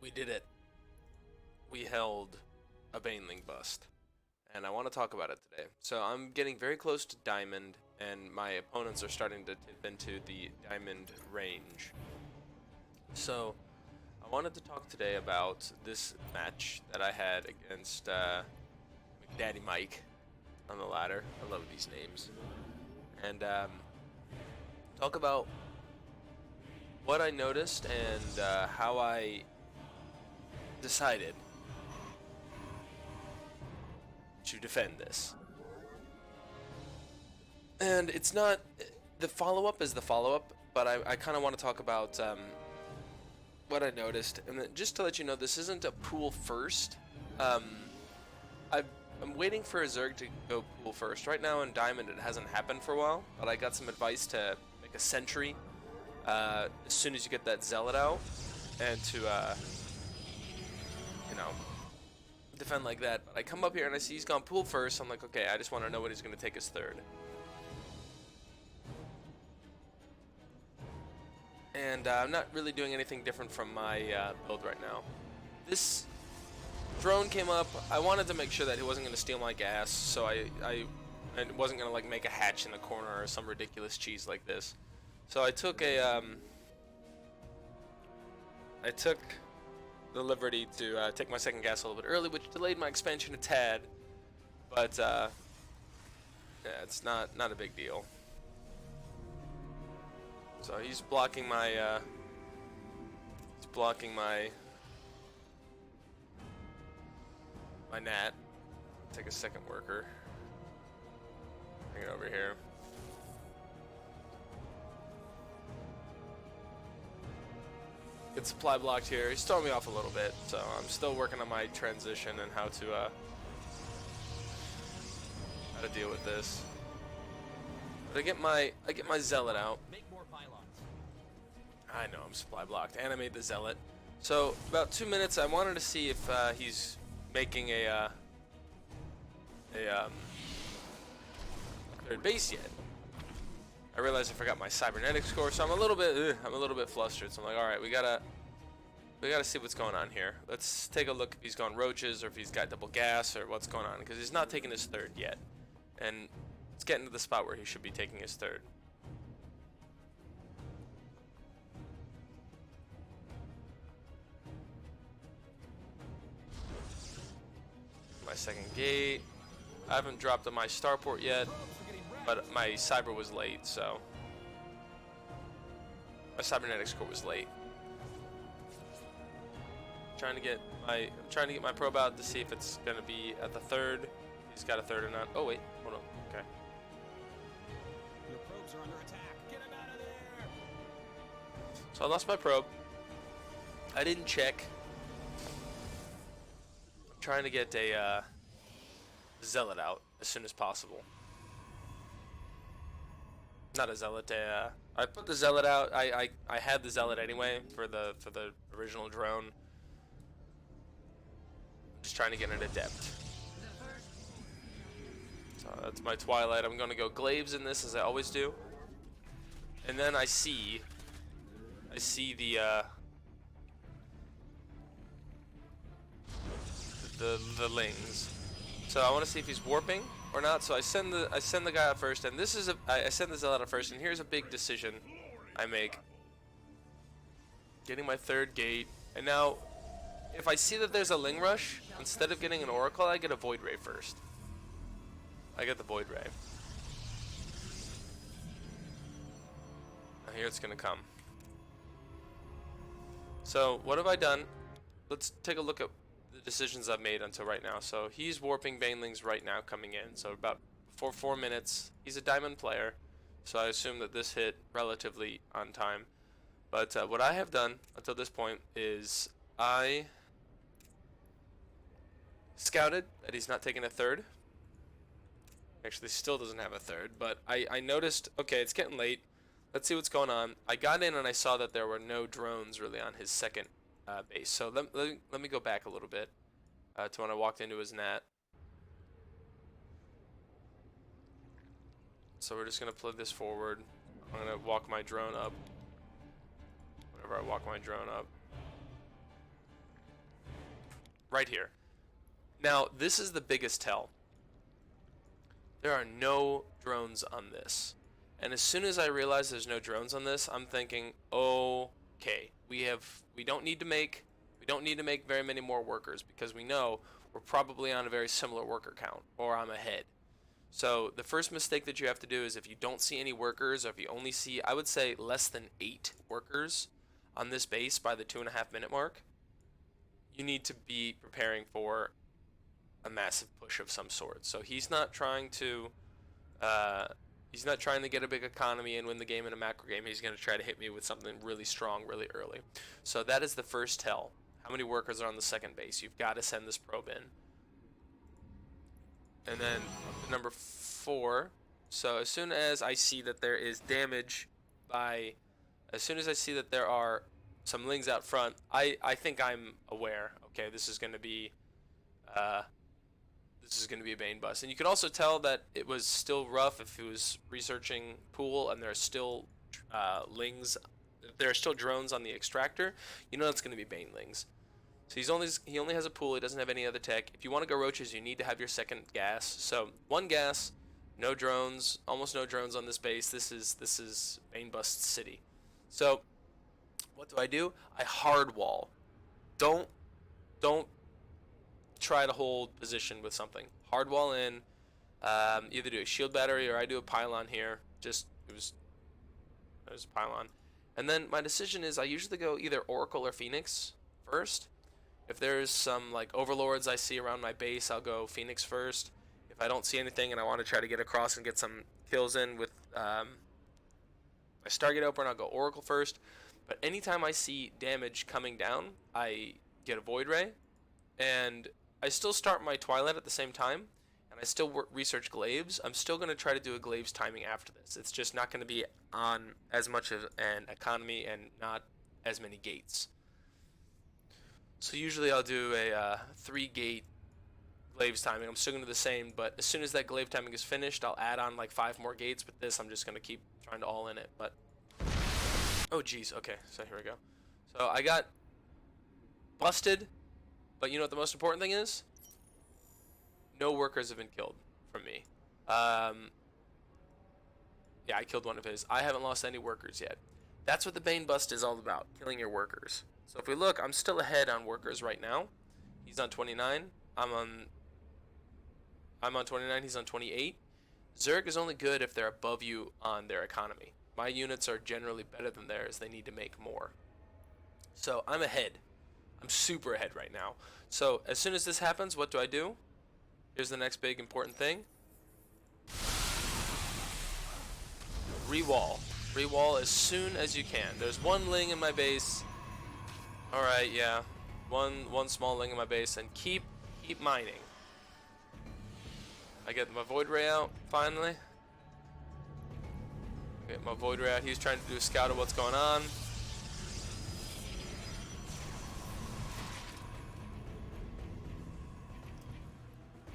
We did it. We held a baneling bust, and I want to talk about it today. So I'm getting very close to diamond, and my opponents are starting to tip into the diamond range. So I wanted to talk today about this match that I had against McDaddy Mike on the ladder. I love these names. And talk about what I noticed and how I decided to defend this. And it's not the follow-up is the follow-up, but I kind of want to talk about what I noticed. And then just to let you know, this isn't a pool first. Um, I'm waiting for a zerg to go pool first. Right now in diamond, it hasn't happened for a while, but I got some advice to make a sentry as soon as you get that zealot out, and to you know, defend like that. But I come up here and I see he's gone pool first. I'm like, okay, I just want to know what he's going to take his third. And I'm not really doing anything different from my build right now. This drone came up. I wanted to make sure that he wasn't going to steal my gas, so I wasn't going to like make a hatch in the corner or some ridiculous cheese like this. So I took I took the liberty to take my second gas a little bit early, which delayed my expansion a tad, but yeah, it's not a big deal. So he's blocking my my nat. Take a second worker. Bring it over here. Get supply blocked here. He's throwing me off a little bit, so I'm still working on my transition and how to deal with this. But I get my zealot out. I know I'm supply blocked, and I made the zealot. So about 2 minutes, I wanted to see if he's making a third base yet. I realized I forgot my cybernetic score, so I'm a little bit flustered. So I'm like, all right, we gotta see what's going on here. Let's take a look if he's gone roaches or if he's got double gas or what's going on, because he's not taking his third yet, and it's getting to the spot where he should be taking his third. My second gate. I haven't dropped on my starport yet, but my cyber was late, so my cybernetic score was late. I'm trying to get my probe out to see if it's gonna be at the third. He's got a third or not. Oh wait, hold on. Okay. Your probes are under attack. Get him out of there. So I lost my probe. I didn't check. I'm trying to get a zealot out as soon as possible. Not a zealot. I put the zealot out. I had the zealot anyway for the original drone. Just trying to get an adept. So that's my twilight. I'm gonna go glaives in this as I always do. And then I see the lings. So I want to see if he's warping or not. So I send the guy out first, and this is I send the zealot out first, and here's a big decision I make. Getting my third gate, and now if I see that there's a ling rush, instead of getting an oracle, I get a void ray first. I get the void ray. Now here it's gonna come. So what have I done? Let's take a look at the decisions I've made until right now. So he's warping banelings right now coming in. So about for 4 minutes. He's a diamond player, so I assume that this hit relatively on time. But what I have done until this point is I scouted that he's not taking a third. Actually, still doesn't have a third, but I noticed, okay, it's getting late. Let's see what's going on. I got in and I saw that there were no drones really on his second base. So let me go back a little bit to when I walked into his nat. So we're just going to plug this forward. I'm going to walk my drone up. Whenever I walk my drone up. right here. Now, this is the biggest tell. There are no drones on this. And as soon as I realize there's no drones on this, I'm thinking, okay, we don't need to make very many more workers, because we know we're probably on a very similar worker count, or I'm ahead. So the first mistake that you have to do is, if you don't see any workers, or if you only see, I would say, less than 8 workers on this base by the 2.5 minute mark, you need to be preparing for a massive push of some sort. So he's not trying to get a big economy and win the game in a macro game. He's going to try to hit me with something really strong really early. So that is the first tell. How many workers are on the second base? You've got to send this probe in. And then number 4. So as soon as I see that there is damage as soon as I see that there are some lings out front, I think I'm aware. Okay, this is going to be a bane bust. And you could also tell that it was still rough if he was researching pool and there are still lings. There are still drones on the extractor. You know it's going to be bane lings. So he only has a pool. He doesn't have any other tech. If you want to go roaches, you need to have your second gas. So 1 gas, no drones, almost no drones on this base. This is bane bust city. So what do? I hard wall. Don't try to hold position with something. Hard wall in. Either do a shield battery or I do a pylon here. There's a pylon. And then my decision is, I usually go either Oracle or Phoenix first. If there's some like overlords I see around my base, I'll go Phoenix first. If I don't see anything and I want to try to get across and get some kills in with my Stargate opener, I'll go Oracle first. But anytime I see damage coming down, I get a Void Ray, and I still start my Twilight at the same time, and I still research glaives. I'm still going to try to do a glaives timing after this. It's just not going to be on as much of an economy and not as many gates. So usually I'll do a 3-gate glaives timing. I'm still going to do the same, but as soon as that glaive timing is finished, I'll add on like 5 more gates. With this, I'm just going to keep trying to all in it. But oh geez, okay, so here we go. So I got busted, but you know what the most important thing is? No workers have been killed from me. Yeah, I killed one of his. I haven't lost any workers yet. That's what the Bane Bust is all about, killing your workers. So if we look, I'm still ahead on workers right now. He's on 29. I'm on 29, he's on 28. Zerg is only good if they're above you on their economy. My units are generally better than theirs. They need to make more. So I'm ahead. I'm super ahead right now. So as soon as this happens, what do? Here's the next big important thing. Rewall. Rewall as soon as you can. There's 1 ling in my base. Alright, yeah. One small ling in my base, and keep mining. I get my Void Ray out, finally. Get my Void Ray out. He's trying to do a scout of what's going on.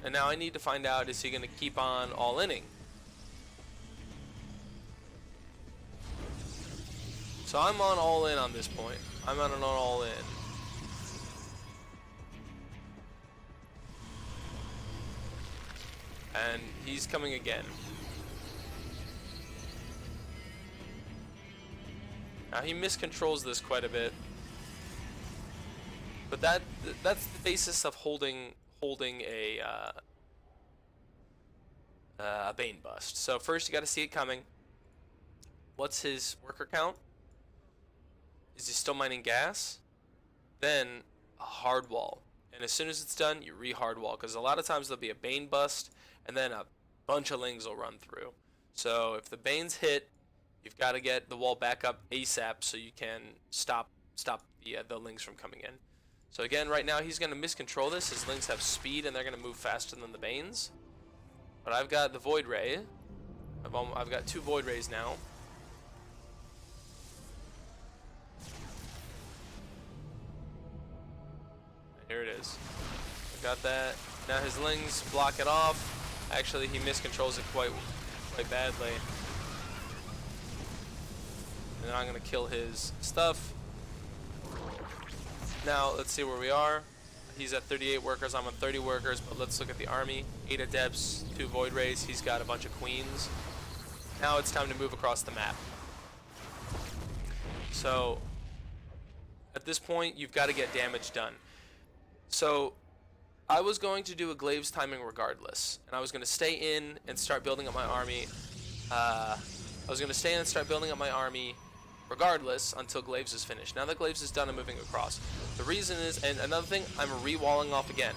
And now I need to find out, is he going to keep on all-inning? So I'm on all-in on this point. I'm on an all-in. And he's coming again. Now he miscontrols this quite a bit. But that's the basis of holding a Bane Bust. So first you got to see it coming. What's his worker count? Is he still mining gas? Then a hard wall. And as soon as it's done, you re-hard wall. Because a lot of times there'll be a Bane Bust, and then a bunch of lings will run through. So if the Banes hit, you've got to get the wall back up ASAP so you can stop the lings from coming in. So again, right now he's going to miscontrol this. His lings have speed and they're going to move faster than the Banes. But I've got the Void Ray. I've got 2 Void Rays now. Here it is. I got that. Now his lings block it off. Actually, he miscontrols it quite badly. And then I'm going to kill his stuff. Now, let's see where we are. He's at 38 workers. I'm on 30 workers. But let's look at the army. 8 adepts, 2 void rays. He's got a bunch of queens. Now it's time to move across the map. So at this point, you've got to get damage done. So I was going to do a glaives timing regardless, and I was going to stay in and start building up my army. Regardless until glaives is finished. Now that glaives is done, I'm moving across. The reason is, and another thing, I'm re-walling off again.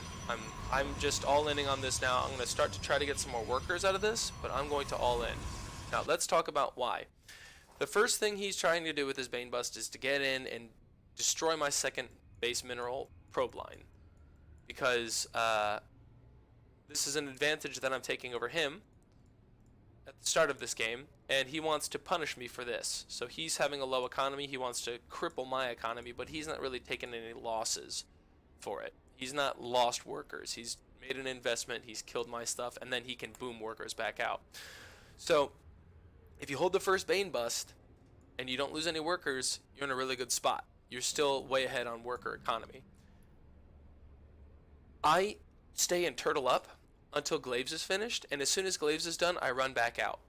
I'm just all-inning on this now. I'm going to start to try to get some more workers out of this, but I'm going to all in. Now let's talk about why. The first thing he's trying to do with his Bane Bust is to get in and destroy my second base mineral probe line, because this is an advantage that I'm taking over him at the start of this game, and he wants to punish me for this. So he's having a low economy. He wants to cripple my economy, but he's not really taking any losses for it. He's not lost workers. He's made an investment. He's killed my stuff, and then he can boom workers back out. So if you hold the first Bane Bust and you don't lose any workers, you're in a really good spot. You're still way ahead on worker economy. I stay and turtle up until glaives is finished, and as soon as glaives is done, I run back out.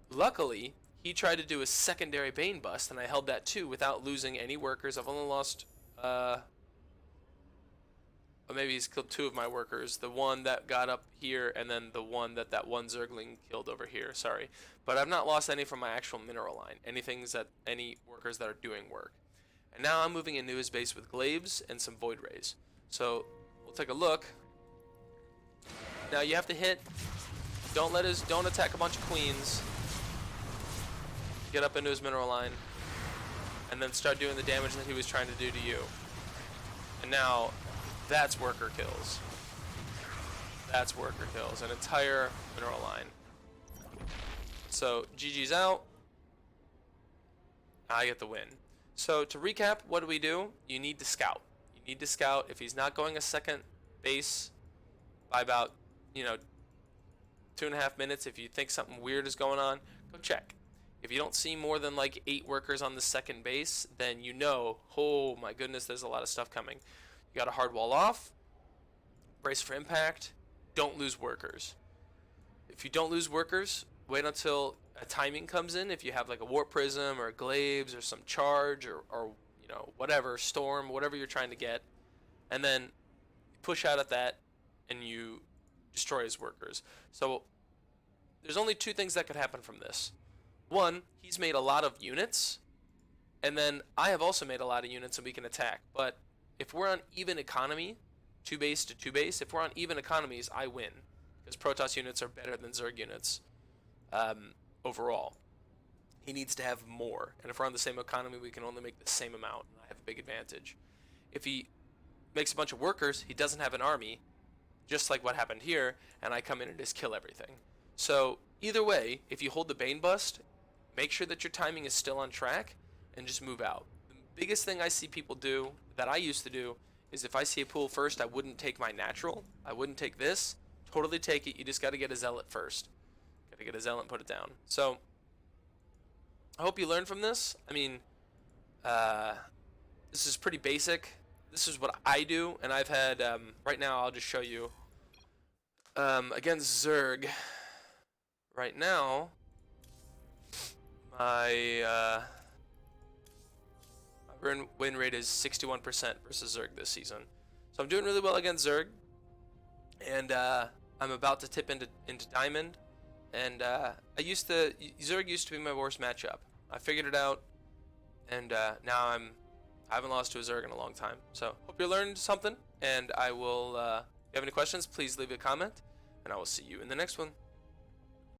Luckily, he tried to do a secondary Bane Bust, and I held that too without losing any workers. I've only lost, or maybe he's killed 2 of my workers. The one that got up here, and then the one that one Zergling killed over here, sorry. But I've not lost any from my actual mineral line, any workers that are doing work. And now I'm moving into his base with glaives and some void rays. So, we'll take a look. Now you have to hit, don't attack a bunch of queens. Get up into his mineral line, and then start doing the damage that he was trying to do to you. And now, that's worker kills. That's worker kills, an entire mineral line. So, GG's out. I get the win. So, to recap, what do? You need to scout. You need to scout. If he's not going a second base by about, 2.5 minutes, if you think something weird is going on, go check. If you don't see more than like 8 workers on the second base, then oh my goodness, there's a lot of stuff coming. You got a hard wall off, brace for impact, don't lose workers. If you don't lose workers, wait until a timing comes in. If you have like a warp prism or glaives or some charge or whatever, storm, whatever you're trying to get, and then push out at that and you destroy his workers. So there's only 2 things that could happen from this. One, he's made a lot of units, and then I have also made a lot of units and we can attack. But if we're on even economy, 2 base to 2 base, if we're on even economies, I win. Because Protoss units are better than Zerg units overall. He needs to have more. And if we're on the same economy, we can only make the same amount, and I have a big advantage. If he makes a bunch of workers, he doesn't have an army, just like what happened here, and I come in and just kill everything. So either way, if you hold the Bane Bust, make sure that your timing is still on track and just move out. The biggest thing I see people do, that I used to do, is if I see a pool first, I wouldn't take my natural. I wouldn't take this. Totally take it. You just got to get a zealot first. Got to get a zealot and put it down. So I hope you learned from this. I mean, this is pretty basic. This is what I do, and I've had, right now I'll just show you, against Zerg, right now, my win rate is 61% versus Zerg this season. So I'm doing really well against Zerg, and I'm about to tip into Diamond, and Zerg used to be my worst matchup. I figured it out, and now I haven't lost to a Zerg in a long time. So hope you learned something, and I will, if you have any questions, please leave a comment, and I will see you in the next one.